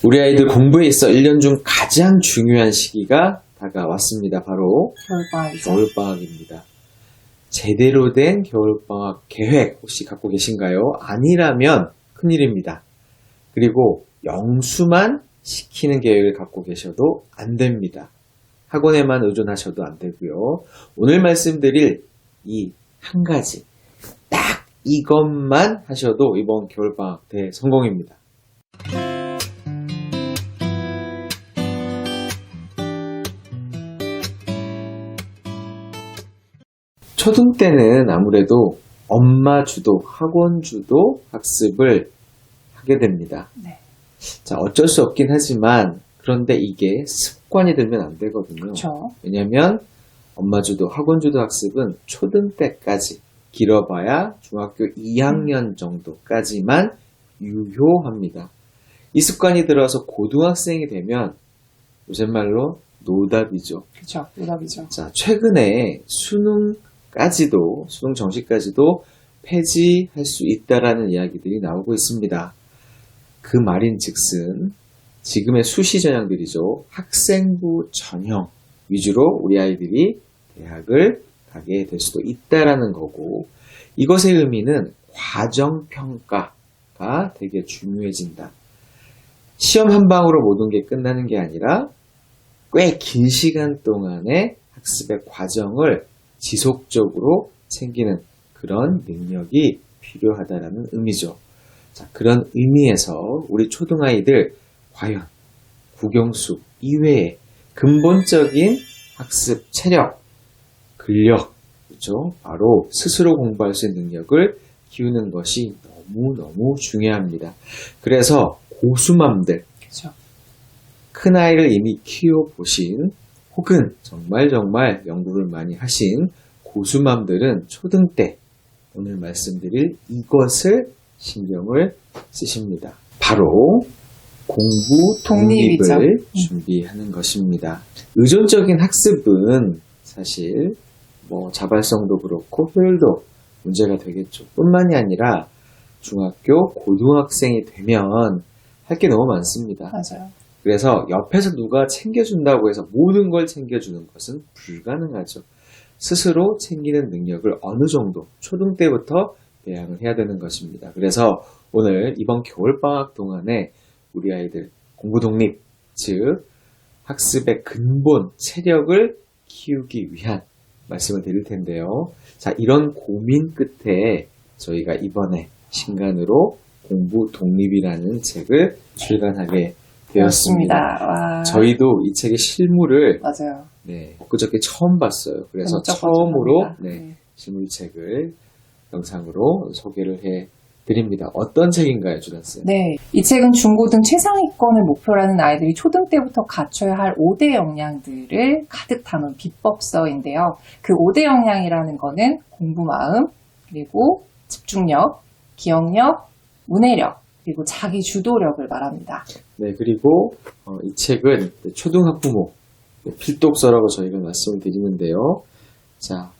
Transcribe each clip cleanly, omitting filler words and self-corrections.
우리 아이들 공부에 있어 1년 중 가장 중요한 시기가 다가왔습니다. 바로 겨울방학이죠. 겨울방학입니다. 제대로 된 겨울방학 계획 혹시 갖고 계신가요? 아니라면 큰일입니다. 그리고 영수만 시키는 계획을 갖고 계셔도 안 됩니다. 학원에만 의존하셔도 안 되고요. 오늘 말씀드릴 이 한 가지, 딱 이것만 하셔도 이번 겨울방학 대성공입니다. 초등 때는 아무래도 엄마 주도, 학원 주도 학습을 하게 됩니다. 네. 자, 어쩔 수 없긴 하지만 그런데 이게 습관이 들면 안 되거든요. 그렇죠. 왜냐하면 엄마 주도, 학원 주도 학습은 초등 때까지, 길어봐야 중학교 2학년 정도까지만 유효합니다. 이 습관이 들어서 고등학생이 되면 요새 말로 노답이죠. 그렇죠. 노답이죠. 자, 최근에 수능 정시까지도 폐지할 수 있다라는 이야기들이 나오고 있습니다. 그 말인 즉슨 지금의 수시 전형들이죠. 학생부 전형 위주로 우리 아이들이 대학을 가게 될 수도 있다라는 거고, 이것의 의미는 과정평가가 되게 중요해진다. 시험 한 방으로 모든 게 끝나는 게 아니라 꽤 긴 시간 동안의 학습의 과정을 지속적으로 챙기는 그런 능력이 필요하다라는 의미죠. 자, 그런 의미에서 우리 초등아이들 과연 국영수 이외에 근본적인 학습 체력, 근력, 그렇죠? 바로 스스로 공부할 수 있는 능력을 키우는 것이 너무너무 중요합니다. 그래서 고수맘들, 그렇죠. 큰아이를 이미 키워보신 혹은 정말 연구를 많이 하신 고수맘들은 초등 때 오늘 말씀드릴 이것을 신경을 쓰십니다. 바로 공부 독립을 준비하는 것입니다. 의존적인 학습은 사실 자발성도 그렇고 효율도 문제가 되겠죠. 뿐만이 아니라 중학교, 고등학생이 되면 할 게 너무 많습니다. 맞아요. 그래서 옆에서 누가 챙겨준다고 해서 모든 걸 챙겨주는 것은 불가능하죠. 스스로 챙기는 능력을 어느 정도 초등 때부터 배양을 해야 되는 것입니다. 그래서 오늘 이번 겨울방학 동안에 우리 아이들 공부 독립, 즉 학습의 근본, 체력을 키우기 위한 말씀을 드릴 텐데요. 자, 이런 고민 끝에 저희가 이번에 신간으로 공부 독립이라는 책을 출간하게 되었습니다. 와. 저희도 이 책의 실물을 맞아요. 엊그저께 처음 봤어요. 그래서 처음으로 실물책을 영상으로 소개를 해드립니다. 어떤 책인가요, 주단쌤? 네, 이 책은 중고등 최상위권을 목표로 하는 아이들이 초등 때부터 갖춰야 할 5대 역량들을 가득 담은 비법서인데요. 그 5대 역량이라는 거는 공부 마음, 그리고 집중력, 기억력, 문해력, 그리고 자기 주도력을 말합니다. 네, 그리고 이 책은 초등학부모 필독서라고 저희가 말씀을 드리는데요. 자,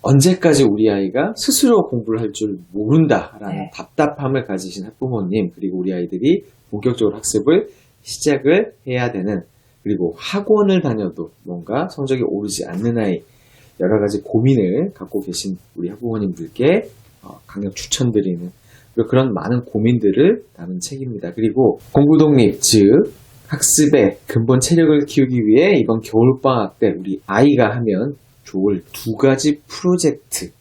언제까지 우리 아이가 스스로 공부를 할 줄 모른다라는 답답함을 가지신 학부모님, 그리고 우리 아이들이 본격적으로 학습을 시작을 해야 되는, 그리고 학원을 다녀도 뭔가 성적이 오르지 않는 아이, 여러 가지 고민을 갖고 계신 우리 학부모님들께 강력 추천드리는 그런 많은 고민들을 담은 책입니다. 그리고 공부독립, 즉 학습의 근본 체력을 키우기 위해 이번 겨울방학 때 우리 아이가 하면 좋을 두 가지 프로젝트.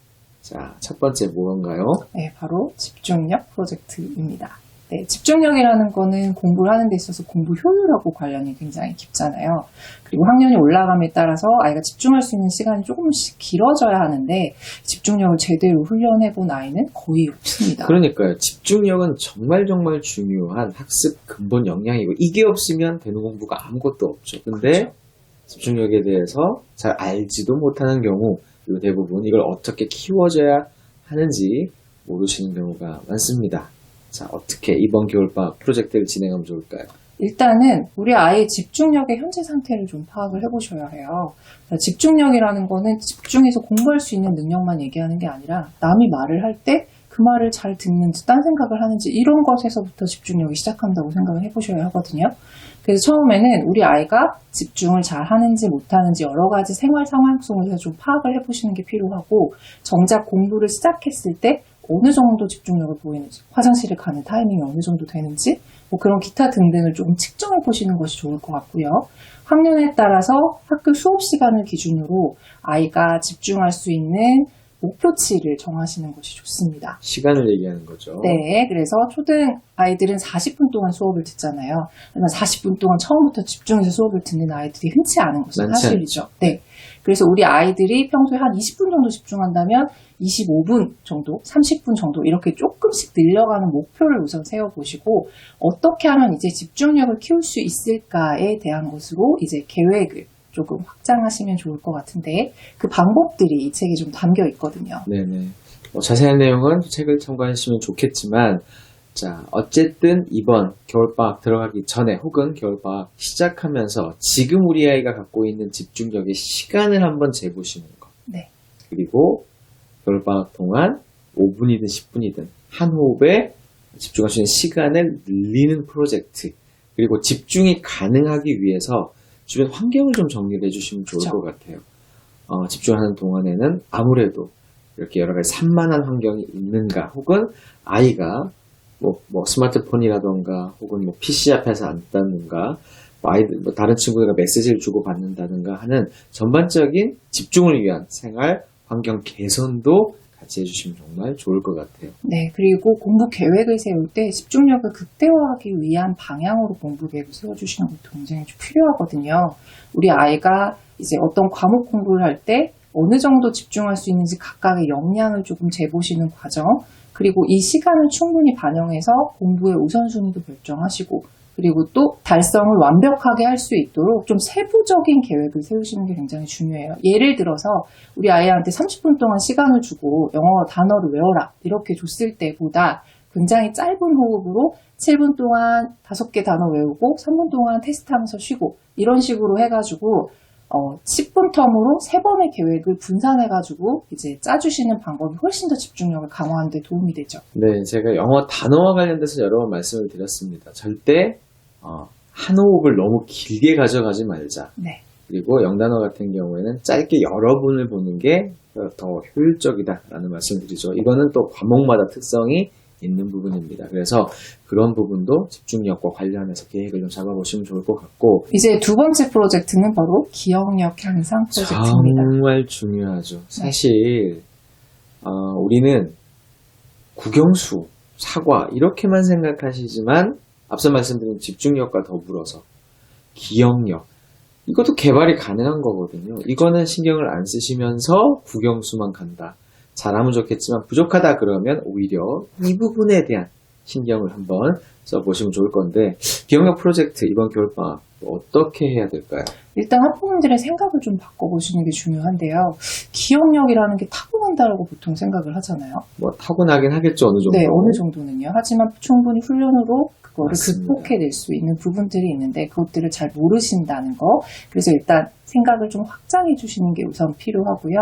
자, 첫 번째 무언가요? 네, 바로 집중력 프로젝트입니다. 네, 집중력이라는 거는 공부를 하는 데 있어서 공부 효율하고 관련이 굉장히 깊잖아요. 그리고 학년이 올라감에 따라서 아이가 집중할 수 있는 시간이 조금씩 길어져야 하는데 집중력을 제대로 훈련해 본 아이는 거의 없습니다. 그러니까요. 집중력은 정말 중요한 학습 근본 역량이고, 이게 없으면 되는 공부가 아무것도 없죠. 근데 그렇죠. 집중력에 대해서 잘 알지도 못하는 경우, 그리고 대부분 이걸 어떻게 키워줘야 하는지 모르시는 경우가 많습니다. 자, 어떻게 이번 겨울방학 프로젝트를 진행하면 좋을까요? 일단은 우리 아이의 집중력의 현재 상태를 좀 파악을 해보셔야 해요. 집중력이라는 거는 집중해서 공부할 수 있는 능력만 얘기하는 게 아니라 남이 말을 할 때 그 말을 잘 듣는지 딴 생각을 하는지 이런 것에서부터 집중력이 시작한다고 생각을 해보셔야 하거든요. 그래서 처음에는 우리 아이가 집중을 잘 하는지 못하는지 여러 가지 생활 상황 속에서 좀 파악을 해보시는 게 필요하고 정작 공부를 시작했을 때 어느 정도 집중력을 보이는지 화장실을 가는 타이밍이 어느 정도 되는지 뭐 그런 기타 등등을 조금 측정해 보시는 것이 좋을 것 같고요. 학년에 따라서 학교 수업 시간을 기준으로 아이가 집중할 수 있는 목표치를 정하시는 것이 좋습니다. 시간을 얘기하는 거죠. 네, 그래서 초등 아이들은 40분 동안 수업을 듣잖아요. 그러면 40분 동안 처음부터 집중해서 수업을 듣는 아이들이 흔치 않은 것은 많지 사실이죠. 네. 그래서 우리 아이들이 평소에 한 20분 정도 집중한다면 25분 정도, 30분 정도 이렇게 조금씩 늘려가는 목표를 우선 세워보시고 어떻게 하면 이제 집중력을 키울 수 있을까에 대한 것으로 이제 계획을 조금 확장하시면 좋을 것 같은데 그 방법들이 이 책에 좀 담겨 있거든요. 네네. 자세한 내용은 책을 참고하시면 좋겠지만, 자, 어쨌든 이번 겨울방학 들어가기 전에 혹은 겨울방학 시작하면서 지금 우리 아이가 갖고 있는 집중력의 시간을 한번 재보시는 것. 네. 그리고 겨울방학 동안 5분이든 10분이든 한 호흡에 집중할 수 있는 시간을 늘리는 프로젝트. 그리고 집중이 가능하기 위해서 주변 환경을 좀 정리를 해주시면 좋을 그쵸. 것 같아요. 집중하는 동안에는 아무래도 이렇게 여러 가지 산만한 환경이 있는가, 혹은 아이가 뭐 스마트폰이라던가, 혹은 뭐 PC 앞에서 앉다든가, 아이들, 다른 친구들과 메시지를 주고받는다든가 하는 전반적인 집중을 위한 생활 환경 개선도 같이 해주시면 정말 좋을 것 같아요. 네, 그리고 공부 계획을 세울 때 집중력을 극대화하기 위한 방향으로 공부 계획을 세워주시는 것도 굉장히 좀 필요하거든요. 우리 아이가 이제 어떤 과목 공부를 할 때 어느 정도 집중할 수 있는지 각각의 역량을 조금 재보시는 과정, 그리고 이 시간을 충분히 반영해서 공부의 우선순위도 결정하시고, 그리고 또 달성을 완벽하게 할 수 있도록 좀 세부적인 계획을 세우시는 게 굉장히 중요해요. 예를 들어서 우리 아이한테 30분 동안 시간을 주고 영어 단어를 외워라 이렇게 줬을 때보다 굉장히 짧은 호흡으로 7분 동안 5개 단어 외우고 3분 동안 테스트하면서 쉬고 이런 식으로 해가지고 10분 텀으로 3번의 계획을 분산해가지고 이제 짜주시는 방법이 훨씬 더 집중력을 강화하는 데 도움이 되죠. 네, 제가 영어 단어와 관련돼서 여러 번 말씀을 드렸습니다. 절대 한 호흡을 너무 길게 가져가지 말자. 네. 그리고 영단어 같은 경우에는 짧게 여러 분을 보는 게 더 효율적이다라는 말씀을 드리죠. 이거는 또 과목마다 특성이 있는 부분입니다. 그래서 그런 부분도 집중력과 관련해서 계획을 좀 잡아보시면 좋을 것 같고, 이제 두 번째 프로젝트는 바로 기억력 향상 프로젝트입니다. 정말 중요하죠. 사실 우리는 국영수, 사과 이렇게만 생각하시지만 앞서 말씀드린 집중력과 더불어서 기억력, 이것도 개발이 가능한 거거든요. 이거는 신경을 안 쓰시면서 국영수만 간다. 잘하면 좋겠지만 부족하다 그러면 오히려 이 부분에 대한 신경을 한번 써보시면 좋을 건데, 기억력 프로젝트 이번 겨울방학 어떻게 해야 될까요? 일단 학부모님들의 생각을 좀 바꿔보시는 게 중요한데요. 기억력이라는 게 타고난다라고 보통 생각을 하잖아요. 뭐 타고나긴 하겠죠, 어느 정도. 네, 어느 정도는요. 하지만 충분히 훈련으로 그거를 맞습니다. 극복해낼 수 있는 부분들이 있는데 그것들을 잘 모르신다는 거. 그래서 일단 생각을 좀 확장해 주시는 게 우선 필요하고요.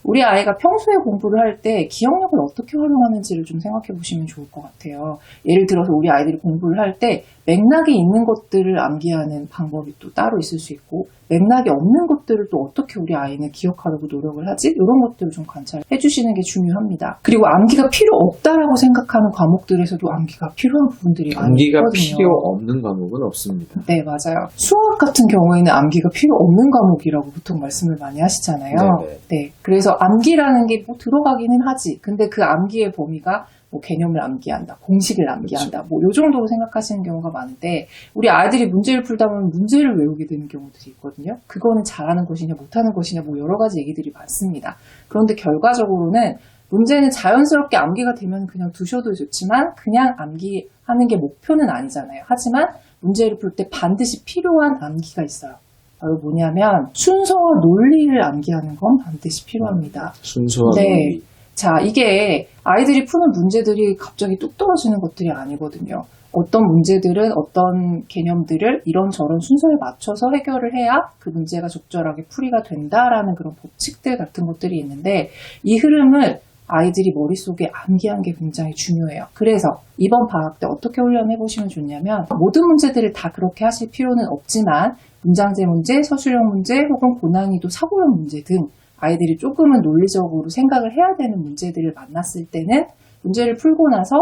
우리 아이가 평소에 공부를 할 때 기억력을 어떻게 활용하는지를 좀 생각해 보시면 좋을 것 같아요. 예를 들어서 우리 아이들이 공부를 할 때 맥락이 있는 것들을 암기하는 방법이 또 따로 있을 수 있고, 맥락이 없는 것들을 또 어떻게 우리 아이는 기억하려고 노력을 하지? 이런 것들을 좀 관찰해 주시는 게 중요합니다. 그리고 암기가 필요 없다라고 생각하는 과목들에서도 암기가 필요한 부분들이 많이 암기가 있거든요. 필요 없는 과목은 없습니다. 네, 맞아요. 수학 같은 경우에는 암기가 필요 없는 과목이라고 보통 말씀을 많이 하시잖아요. 네네. 네. 그래서 암기라는 게 뭐 들어가기는 하지. 근데 그 암기의 범위가 뭐 개념을 암기한다, 공식을 암기한다, 뭐 요 정도로 생각하시는 경우가 많은데, 우리 아이들이 문제를 풀다 보면 문제를 외우게 되는 경우들이 있거든요. 그거는 잘하는 것이냐 못하는 것이냐 뭐 여러 가지 얘기들이 많습니다. 그런데 결과적으로는 문제는 자연스럽게 암기가 되면 그냥 두셔도 좋지만 그냥 암기하는 게 목표는 아니잖아요. 하지만 문제를 풀 때 반드시 필요한 암기가 있어요. 바로 뭐냐면 순서와 논리를 암기하는 건 반드시 필요합니다. 순서와 네. 논리. 자, 이게 아이들이 푸는 문제들이 갑자기 뚝 떨어지는 것들이 아니거든요. 어떤 문제들은 어떤 개념들을 이런저런 순서에 맞춰서 해결을 해야 그 문제가 적절하게 풀이가 된다라는 그런 법칙들 같은 것들이 있는데, 이 흐름을 아이들이 머릿속에 암기한 게 굉장히 중요해요. 그래서 이번 방학 때 어떻게 훈련해 보시면 좋냐면 모든 문제들을 다 그렇게 하실 필요는 없지만 문장제 문제, 서술형 문제 혹은 고난이도 사고형 문제 등 아이들이 조금은 논리적으로 생각을 해야 되는 문제들을 만났을 때는 문제를 풀고 나서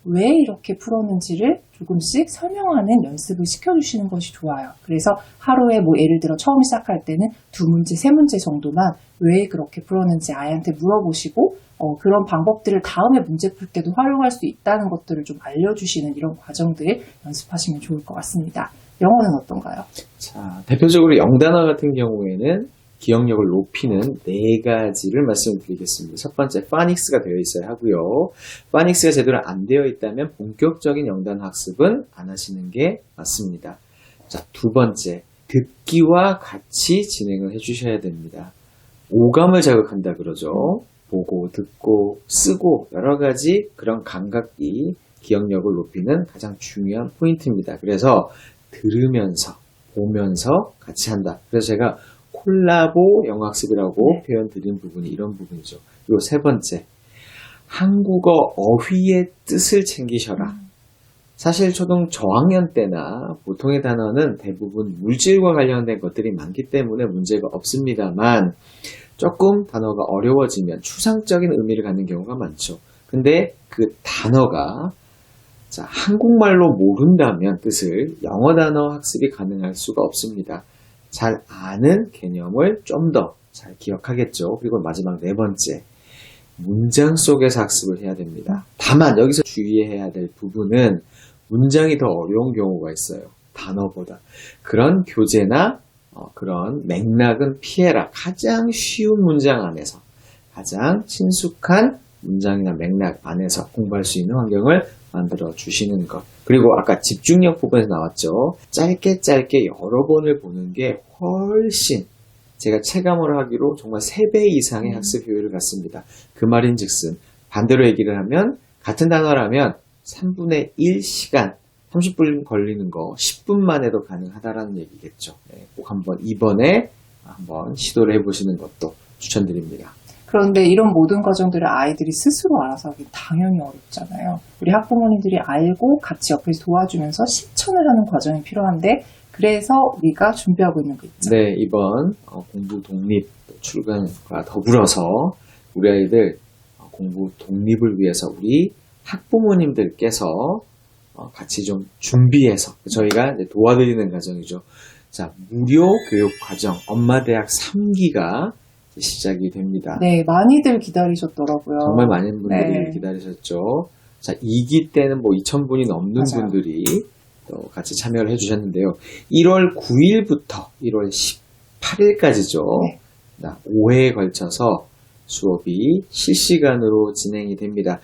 왜 이렇게 풀었는지를 조금씩 설명하는 연습을 시켜주시는 것이 좋아요. 그래서 하루에 뭐 예를 들어 처음 시작할 때는 2문제, 3문제 정도만 왜 그렇게 풀었는지 아이한테 물어보시고 그런 방법들을 다음에 문제 풀 때도 활용할 수 있다는 것들을 좀 알려주시는 이런 과정들 연습하시면 좋을 것 같습니다. 영어는 어떤가요? 자, 대표적으로 영단어 같은 경우에는 기억력을 높이는 4가지를 말씀드리겠습니다. 첫 번째, 파닉스가 되어 있어야 하고요. 파닉스가 제대로 안 되어 있다면 본격적인 영단 학습은 안 하시는 게 맞습니다. 자, 두 번째, 듣기와 같이 진행을 해주셔야 됩니다. 오감을 자극한다 그러죠. 보고, 듣고, 쓰고 여러 가지 그런 감각이 기억력을 높이는 가장 중요한 포인트입니다. 그래서 들으면서, 보면서 같이 한다. 그래서 제가 콜라보 영어학습이라고 표현 드린 부분이 이런 부분이죠. 그리고 세 번째, 한국어 어휘의 뜻을 챙기셔라. 사실 초등 저학년 때나 보통의 단어는 대부분 물질과 관련된 것들이 많기 때문에 문제가 없습니다만 조금 단어가 어려워지면 추상적인 의미를 갖는 경우가 많죠. 근데 그 단어가 한국말로 모른다면 뜻을 영어 단어 학습이 가능할 수가 없습니다. 잘 아는 개념을 좀 더 잘 기억하겠죠. 그리고 마지막 4번째, 문장 속에서 학습을 해야 됩니다. 다만 여기서 주의해야 될 부분은 문장이 더 어려운 경우가 있어요. 단어보다. 그런 교재나 그런 맥락은 피해라. 가장 쉬운 문장 안에서, 가장 친숙한 문장이나 맥락 안에서 공부할 수 있는 환경을 만들어 주시는 것. 그리고 아까 집중력 부분에서 나왔죠. 짧게 여러 번을 보는 게 훨씬 제가 체감을 하기로 정말 3배 이상의 학습 효율을 갖습니다. 그 말인즉슨 반대로 얘기를 하면 같은 단어라면 3분의 1 시간 30분 걸리는 거 10분 만에도 가능하다라는 얘기겠죠. 네, 꼭 한번 이번에 한번 시도를 해보시는 것도 추천드립니다. 그런데 이런 모든 과정들을 아이들이 스스로 알아서 하기 당연히 어렵잖아요. 우리 학부모님들이 알고 같이 옆에서 도와주면서 실천을 하는 과정이 필요한데 그래서 우리가 준비하고 있는 거 있죠. 네, 이번 공부 독립 출간과 더불어서 우리 아이들 공부 독립을 위해서 우리 학부모님들께서 같이 좀 준비해서 저희가 이제 도와드리는 과정이죠. 자, 무료 교육 과정 엄마 대학 3기가 시작이 됩니다. 네, 많이들 기다리셨더라고요. 정말 많은 분들이 네. 기다리셨죠. 자, 2기 때는 뭐 2,000분이 넘는 맞아요. 분들이 또 같이 참여를 해주셨는데요. 1월 9일부터 1월 18일까지죠. 네. 5회에 걸쳐서 수업이 실시간으로 진행이 됩니다.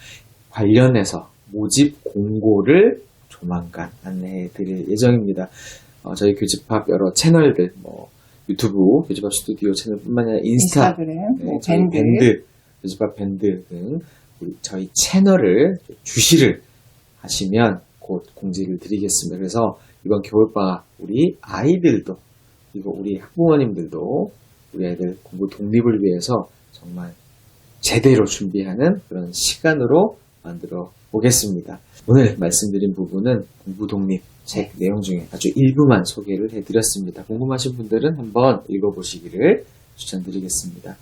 관련해서 모집 공고를 조만간 안내해 드릴 예정입니다. 저희 교집합 여러 채널들, 유튜브 교집합 스튜디오 채널뿐만 아니라 인스타그램, 저희 밴드, 교집합 밴드 등 저희 채널을 주시를 하시면 곧 공지를 드리겠습니다. 그래서 이번 겨울방학 우리 아이들도 그리고 우리 학부모님들도 우리 아이들 공부 독립을 위해서 정말 제대로 준비하는 그런 시간으로 만들어 보겠습니다. 오늘 말씀드린 부분은 공부 독립 책 내용 중에 아주 일부만 소개를 해드렸습니다. 궁금하신 분들은 한번 읽어보시기를 추천드리겠습니다.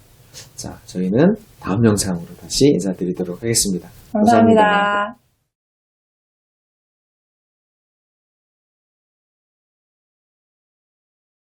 자, 저희는 다음 영상으로 다시 인사드리도록 하겠습니다. 감사합니다.